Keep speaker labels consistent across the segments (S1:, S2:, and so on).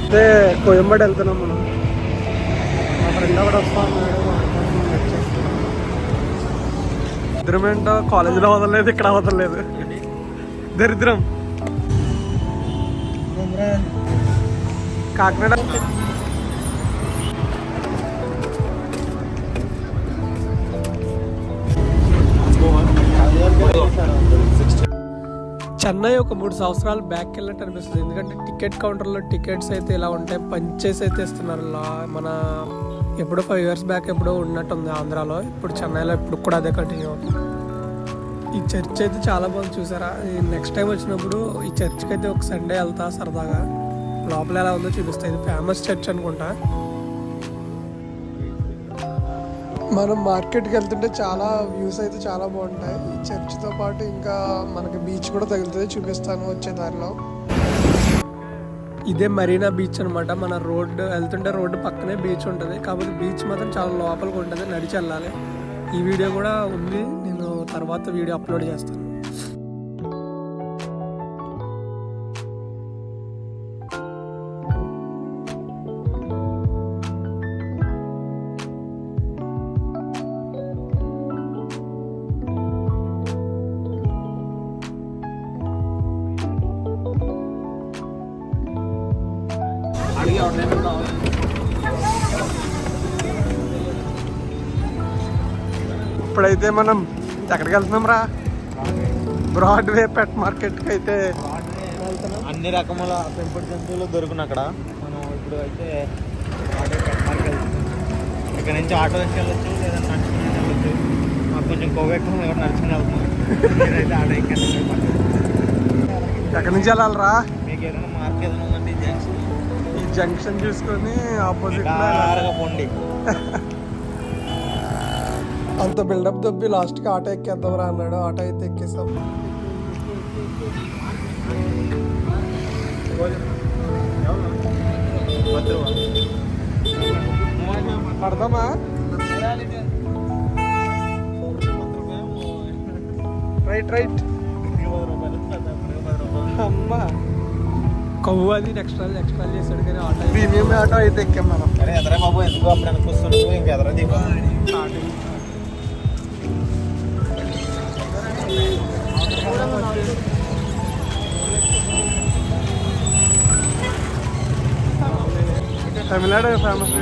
S1: అదే కోయంబడి వెళ్తున్నాం మనం. మా ఫ్రెండ్ కూడా వస్తాం. దరిద్రమేంటో కాలేజీలో వదలలేదు, ఇక్కడ వదలలేదు. దరిద్రం. కాకినాడ చెన్నై ఒక 3 సంవత్సరాలు బ్యాక్ వెళ్ళినట్టు అనిపిస్తుంది. ఎందుకంటే టికెట్ కౌంటర్లో టికెట్స్ అయితే ఇలా ఉంటాయి, పంచేసి అయితే ఇస్తున్నారు. మన ఎప్పుడో 5 years బ్యాక్ ఎప్పుడో ఉన్నట్టుంది ఆంధ్రాలో, ఇప్పుడు చెన్నైలో ఇప్పుడు కూడా అదే కంటిన్యూ అవుతుంది. ఈ చర్చ్ అయితే చాలా బాగుంది చూసారా. నెక్స్ట్ టైం వచ్చినప్పుడు ఈ చర్చ్కి అయితే ఒక సండే వెళ్తా సరదాగా. లోపల ఎలా ఉందో చూపిస్తాయి. ఇది ఫేమస్ చర్చ్ అనుకుంటా. మనం మార్కెట్కి వెళ్తుంటే చాలా వ్యూస్ అయితే చాలా బాగుంటాయి. ఈ చర్చ్తో పాటు ఇంకా మనకి బీచ్ కూడా తగులుతుంది, చూపిస్తాను వచ్చే దారిలో. ఇదే మరీనా బీచ్ అనమాట. మన రోడ్డు వెళ్తుంటే రోడ్డు పక్కనే బీచ్ ఉంటుంది. కాకపోతే బీచ్ మాత్రం చాలా లోపలికి ఉంటుంది, నడిచి వెళ్ళాలి. ఈ వీడియో కూడా ఉంది, నేను తర్వాత వీడియో అప్లోడ్ చేస్తాను. ఇప్పుడైతే మనం ఎక్కడికి వెళ్తున్నాం రా? బ్రాడ్వే పెట్ మార్కెట్కి అయితే
S2: అన్ని రకముల పెంపుడు జంతువులు దొరుకును అక్కడ. మనం ఇప్పుడు అయితే బ్రాడ్వే పెట్ మార్కెట్ వెళ్తున్నాం. ఇక్కడ నుంచి ఆటో వేసి వెళ్ళొచ్చు, లేదా నడుచుకుని వెళ్ళొచ్చు. మాకు కొంచెం కొవ్వెక్కువ నడుచుకుని వెళ్తున్నాం. నేనైతే ఆటో ఎక్కాను.
S1: ఎక్కడి నుంచి వెళ్ళాలరా?
S2: మీకు ఏదైనా మార్కెట్ ఏదైనా ఉందండి జంక్షన్?
S1: ఈ జంక్షన్ చూసుకొని ఆపోజిట్
S2: పోండి.
S1: అంత బిల్డప్ దొబ్బి లాస్ట్కి ఆటో ఎక్కేద్దాం రా అన్నాడు. ఆటో అయితే ఎక్కేసాం. పడదామా? రైట్ అమ్మా కొవ్వు అది ఎక్స్ట్రా చేశాడు. కానీ ఆటో ప్రీమియం ఆటో అయితే ఎక్కాం మనం.
S2: ఎదరా బాబు ఎందుకు అప్పుడు అనిపిస్తున్నావు? ఇంకెదరా దీపా
S1: తమిళనాడు ఫేమస్.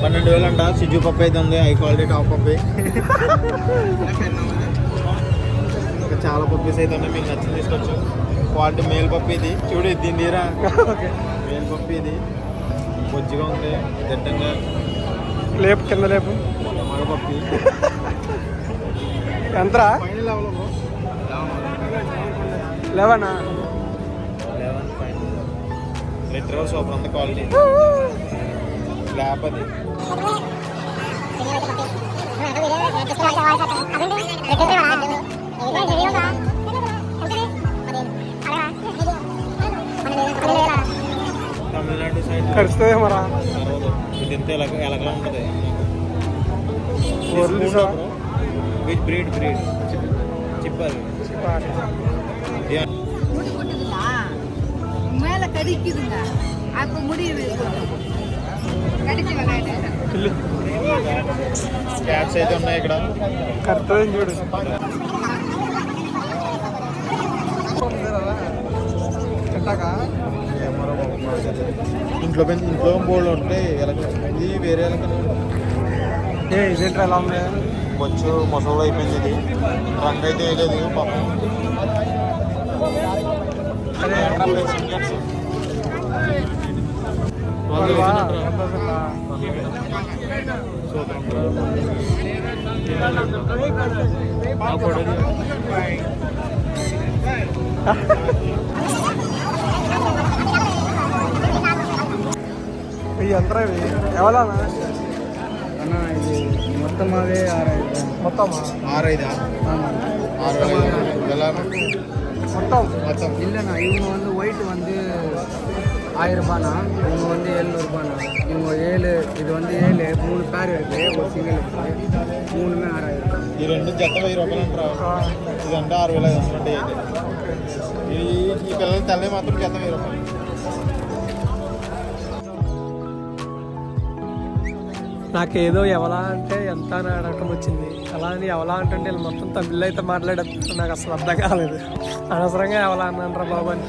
S2: 12,000 అంట. సిజ్జు పప్పు అయితే ఉంది, హై క్వాలిటీ టాప్ పప్పు. ఇంకా చాలా పప్పీస్ అయితే ఉన్నాయి, మీకు నచ్చింది తీసుకోవచ్చు. క్వాలిటీ మేల్ పప్పు ఇది. చూడు దీని తీరా మేల్ పప్పు ఇది. బొజ్జిగా ఉంది, దట్టంగా
S1: లేపు కింద లేపు.
S2: మగ పప్పి
S1: ఎంతరా? 11
S2: లీటర్ సూపర్ అంత క్వాలిటీ. ల్యాబ్ అది. తమిళనాడు సైడ్
S1: కరుస్తుంది మరా.
S2: ఇది ఎంత ఎలాగలా ఉంటుంది. బ్రీడ్ చిప్పాలి.
S3: மேல கடிக்குதுங்க, அப்ப முடிவு கடிச்சு விளையாடு.
S2: క్యాట్స్ అయితే ఉన్నాయి ఇక్కడ.
S1: కరుతుంది చూడు.
S2: ఇంట్లో బోర్డు ఉంటాయి. ఇది వేరే
S1: ఇదేంటి ఎలా ఉంది?
S2: బొచ్చు మొసలు అయిపోయింది. ఇది రంగు అయితే వేయలేదు పాపం.
S1: ఈ యంత్రం ఇవి ఎవరా
S2: అన్న ఇది మొత్తం అవే 6,500
S1: మొత్తమా
S2: 6,500
S1: మొత్తం
S2: மொத்தம்
S4: இல்லைண்ணா இவங்க வந்து ஒயிட் வந்து 1000 ரூபாண்ணா இவங்க வந்து 700 ரூபாண்ணா இவங்க 7 இது வந்து 7 3 பேர் இருக்கு ஒரு சிங்கிள் இருக்கு மூணுமே 6000 ரூபாய்
S2: ఈ రెండు జత 1000 రూపాయలు అంటారా ఇదంటే 6,500 అంటే ఈ పిల్లలు తల్లి మాత్రం జత 1000 రూపాయలు
S1: నాకేదో ఎవలా అంటే ఎంత అని అడగటం వచ్చింది. అలా అని ఎవలా అంటే వీళ్ళు మొత్తం తమిళ్ అయితే మాట్లాడేది నాకు అసలు అర్థం కాలేదు. అనవసరంగా ఎవలా అన్నానరా బాబు అని.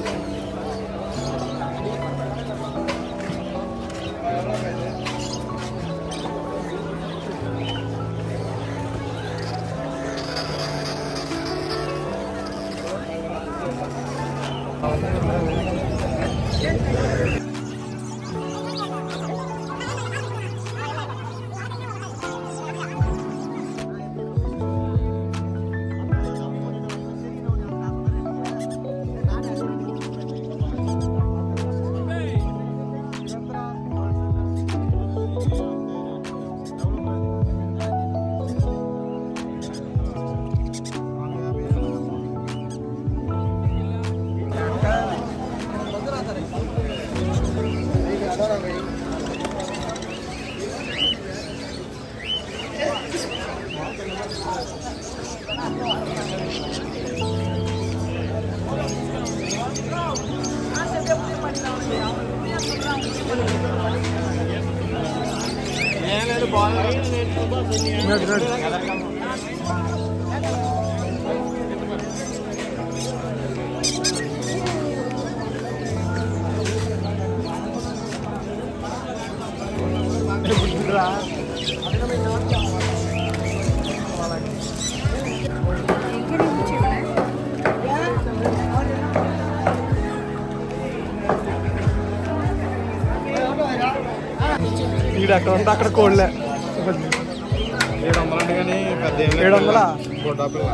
S1: ఈడ అక్కడ ఉంటే అక్కడ కోళ్ళే
S2: 700 అంటే కానీ పెద్ద
S1: 700
S2: గొడ్డ పిల్ల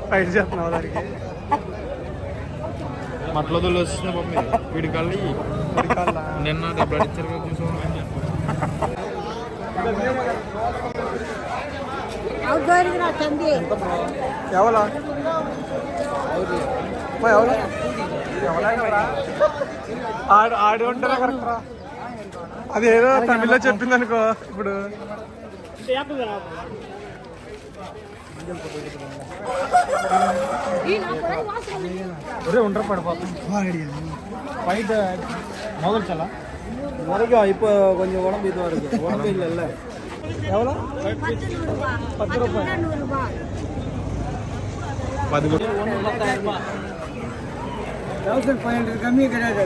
S1: ఫైట్ చేస్తున్నావు దానికి
S2: మట్లో దొల్లు వచ్చిన పాప మీద వీడి కళ్ళి నిన్న డబ్బులు ఇచ్చారు కదా చూసాం
S1: ఎవలా ఎవరు ఆడి ఉంటారా కరెక్ట్ రా. అదేదో తమిళ్లో చెప్పింది అనుకో ఇప్పుడు ஒரே ஒன்றரை படம் பார்த்தோம் ஃபைட் முதல் சலா வரைக்கும் இப்போ கொஞ்சம் உடம்பு இதுவாக இருக்கு உடம்பு இல்லைல்ல எவ்வளோ 10 ரூபாய்
S2: 10
S1: 10,000 ரூபாய்
S4: 1500 कमी करेगा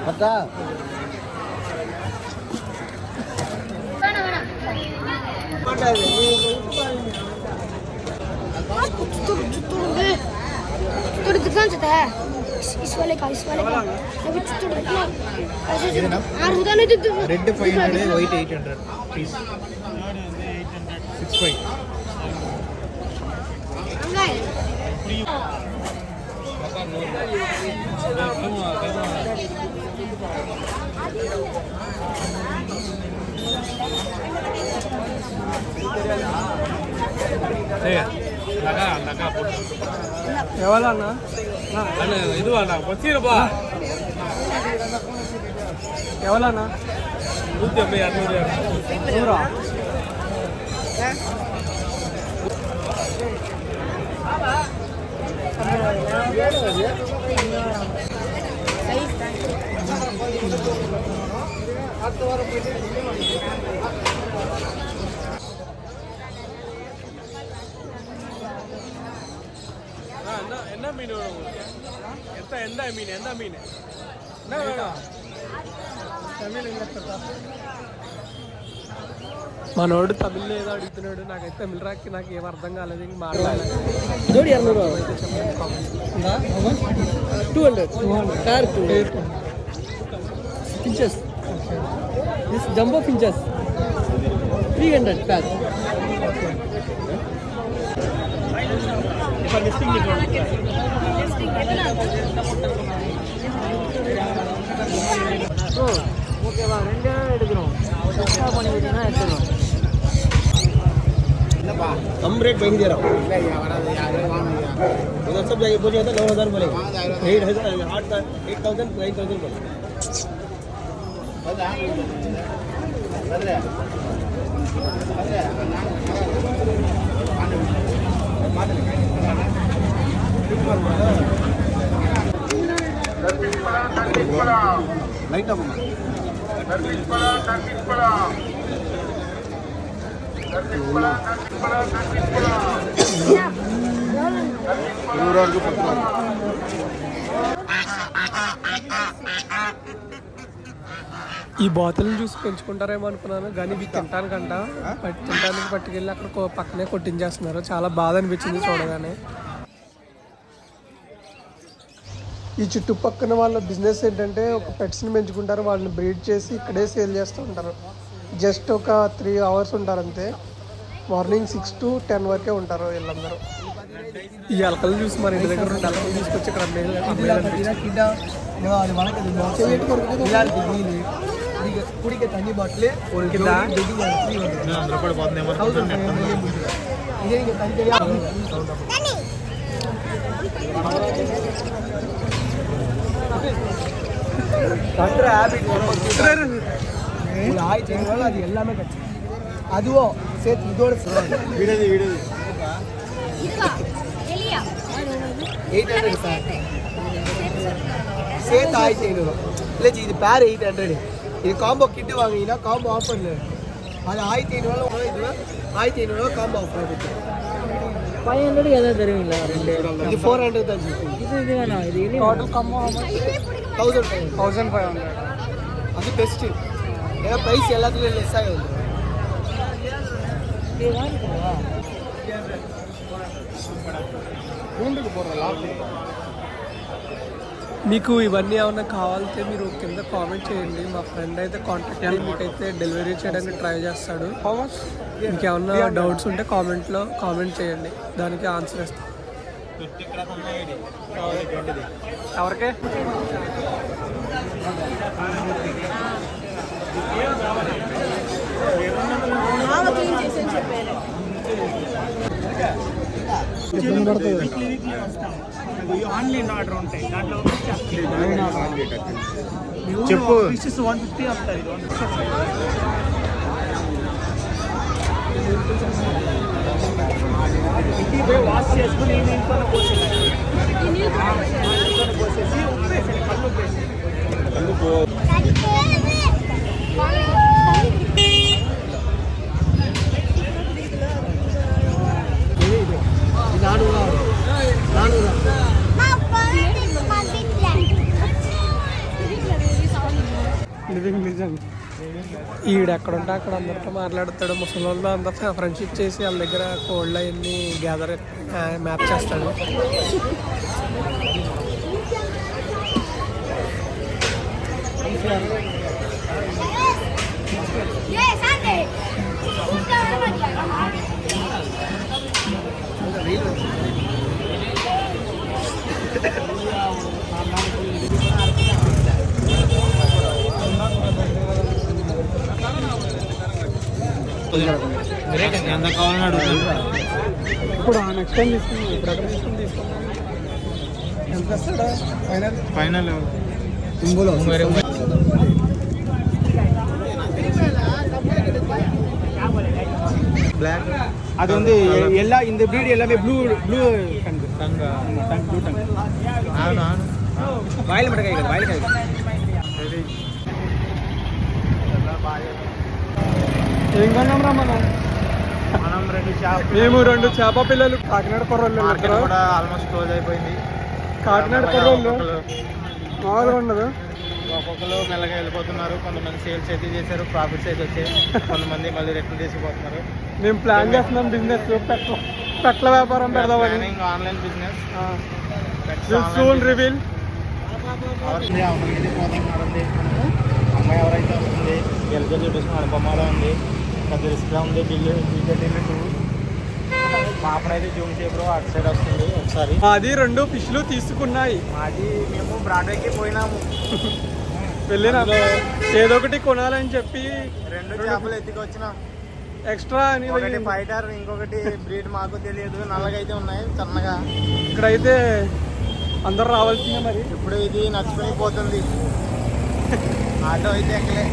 S2: பத்தா
S3: चित्तूर कितना चाहता है इस वाले का अभी चित्तूर कितना और उधर नहीं तो
S2: రెడ్ 500 వైట్ 800 ప్లీజ్ 65
S1: ఎవరన్నా
S5: ಇದು ಅಲ್ಲ ಬಸ್ಸಿರಪ್ಪ
S1: ఎవరన్నా
S5: 150
S1: దూరా
S5: என்ன மீன் வேணும் உங்களுக்கு? எந்த மீன் என்ன வேணும்?
S1: మనోడు తమిళ్ ఏదో అడుగుతున్నాడు నాకైతే తమిళ రాకి నాకు ఏం అర్థం కాలేదు ఇంక మాట్లాడలేదు 200
S4: finches this jumbo finches 300 pair ஓகேவா ரெண்டே எடுக்கிறோம் எக்ஸ்ட்ரா பண்ணிக்கிட்டீங்கன்னா எடுத்துக்கிறோம்
S2: कम रेट वही दे रहा हूँ उधर सब जाके बोलिए तो 9000 बोलेगा 8000 9000 बोलेगा लाइट अब
S1: ఈ బాతులను చూసి పెంచుకుంటారేమో అనుకున్నాను కానీ ఇవి తినడానికంట తినడానికి పట్టుకెళ్ళి అక్కడ పక్కనే కొట్టించేస్తున్నారు చాలా బాధ అనిపించింది చూడగానే ఈ చుట్టుపక్కన వాళ్ళ బిజినెస్ ఏంటంటే ఒక పెట్స్ని పెంచుకుంటారు వాళ్ళని బ్రీడ్ చేసి ఇక్కడే సేల్ చేస్తూ ఉంటారు జస్ట్ ఒక 3 hours ఉంటారు అంతే మార్నింగ్ 6 to 10 వరకే ఉంటారు వీళ్ళందరూ ఈ ఎలకలు చూసి మన ఇంటి దగ్గర 2 ఎలకలు తీసుకొచ్చి ఇక్కడ
S4: குடிக்க தண்ணி பாட்டில் ஒரு இதே நீங்கள் தனித்தனியாக கட்டுற ஹேபிட் ஒரு 1500 அது எல்லாமே கட்சி அதுவும் சேர்த்து இதோட
S2: விடுது
S4: 800 சார் சேர்த்து 1500 இல்லை இது பேர் 800 இது காம்போ கிட்டு வாங்கினீங்கன்னா காம்போ ஆஃபரில் அது 1500 இது 1500 காம்போ ஆஃபர் இருக்குது
S6: 500 எதாவது தருவீங்களா?
S4: இது 400 தான்
S6: இது வேணாம் இது
S1: టోటల్ కమ్మో 1500
S4: அது பெஸ்ட்டு ஏன்னா ப்ரைஸ் எல்லாத்துலேயும் லெஸ் ஆகி வந்துடும்
S6: இது வாங்கிக்கோவா?
S4: கூண்டுக்கு போடுற லாபம்
S1: మీకు ఇవన్నీ ఏమన్నా కావాలంటే మీరు కింద కామెంట్ చేయండి మా ఫ్రెండ్ అయితే కాంటాక్ట్ అయ్యి మీకైతే డెలివరీ చేయడానికి ట్రై చేస్తాడు మీకు ఏమన్నా డౌట్స్ ఉంటే కామెంట్లో కామెంట్ చేయండి దానికి ఆన్సర్ ఇస్తాను ఎవరికే
S5: ఆన్లైన్ ఆర్డర్ ఉంటాయి దాంట్లో
S2: చెప్పు
S5: 150 వస్తాయి ఇంటికి పోయి వాష్ చేసుకుని ఈ నీళ్ళతో పోసేసి పోసేసి ఉప్పు వేసేది కళ్ళు ఉప్పు వేసి
S1: లివింగ్ లిజెండ్. ఈడు ఎక్కడ ఉంటే అక్కడ అందరితో మాట్లాడతాడు. ముసలి వాళ్ళు అందరితో ఫ్రెండ్షిప్ చేసి వాళ్ళ దగ్గర కోల్డ్ అవన్నీ గ్యాదర్ మ్యాప్ చేస్తాడు.
S2: ఎంత కావాలని అడుగుతుంది.
S1: ఇప్పుడు నెక్స్ట్ టైం తీసుకున్నాం. ఇప్పుడు ఎక్కడ తీసుకున్నాం ఎంత వస్తాడా ఫైనల్?
S2: ఫైనల్ బ్లాక్
S5: அது வந்து எல்லா இந்த ப்ரீட் எல்லாமே ப்ளூ டங்கு
S2: టంగ్
S5: ப்ளூ டங்கு
S2: అవును అవును
S5: வாயில் மட்டும் காய்க்காது வாயில் காய்க்காது
S1: ఏం కొన్నాం రా మనం?
S2: మనం రెండు షాప్
S1: మేము 2 చేప పిల్లలు కాకినాడ కుర్రోళ్ళు
S2: మార్కెట్ కూడా ఆల్మోస్ట్ క్లోజ్ అయిపోయింది.
S1: కాకినాడ కుర్రోళ్ళు మామూలుగా ఉండదు.
S2: ఒక్కొక్కరు మెల్లగా వెళ్ళిపోతున్నారు. కొంతమంది సేల్స్ అయితే చేశారు, ప్రాఫిట్స్ అయితే వచ్చాయి. కొంతమంది మళ్ళీ రిటర్న్ తీసుకుపోతున్నారు.
S1: మేము ప్లాన్ చేస్తున్నాం బిజినెస్ పెట్ల వ్యాపారం పెడదామని.
S2: Online business
S1: soon reveal.
S2: అమ్మాయి ఎవరైతే వస్తుంది ఎల్కే చూపిస్తున్న అనుపమాలో ఉంది. పెద్ద రిస్క్గా ఉంది. ఢిల్లీ 2 పాపనైతే జూమ్ చేయబో అటు సైడ్ వస్తుంది. ఒకసారి
S1: అది 2 ఫిష్లు తీసుకున్నాయి.
S2: అది మేము బ్రాడ్వేకి పోయినాము.
S1: వెళ్ళినా ఏదో ఒకటి కొనాలని చెప్పి
S2: 2 చేపలు ఎత్తుకొచ్చినాం.
S1: ఎక్స్ట్రా అని
S2: ఒకటి ఫైటర్, ఇంకొకటి బ్రీడ్ మాకు తెలియదు. నల్లగా అయితే ఉన్నాయి సన్నగా.
S1: ఇక్కడైతే అందరు రావాల్సిందే మరి.
S2: ఇప్పుడు ఇది నచ్చిపోయిపోతుంది. ఆటో అయితే ఎక్కలే.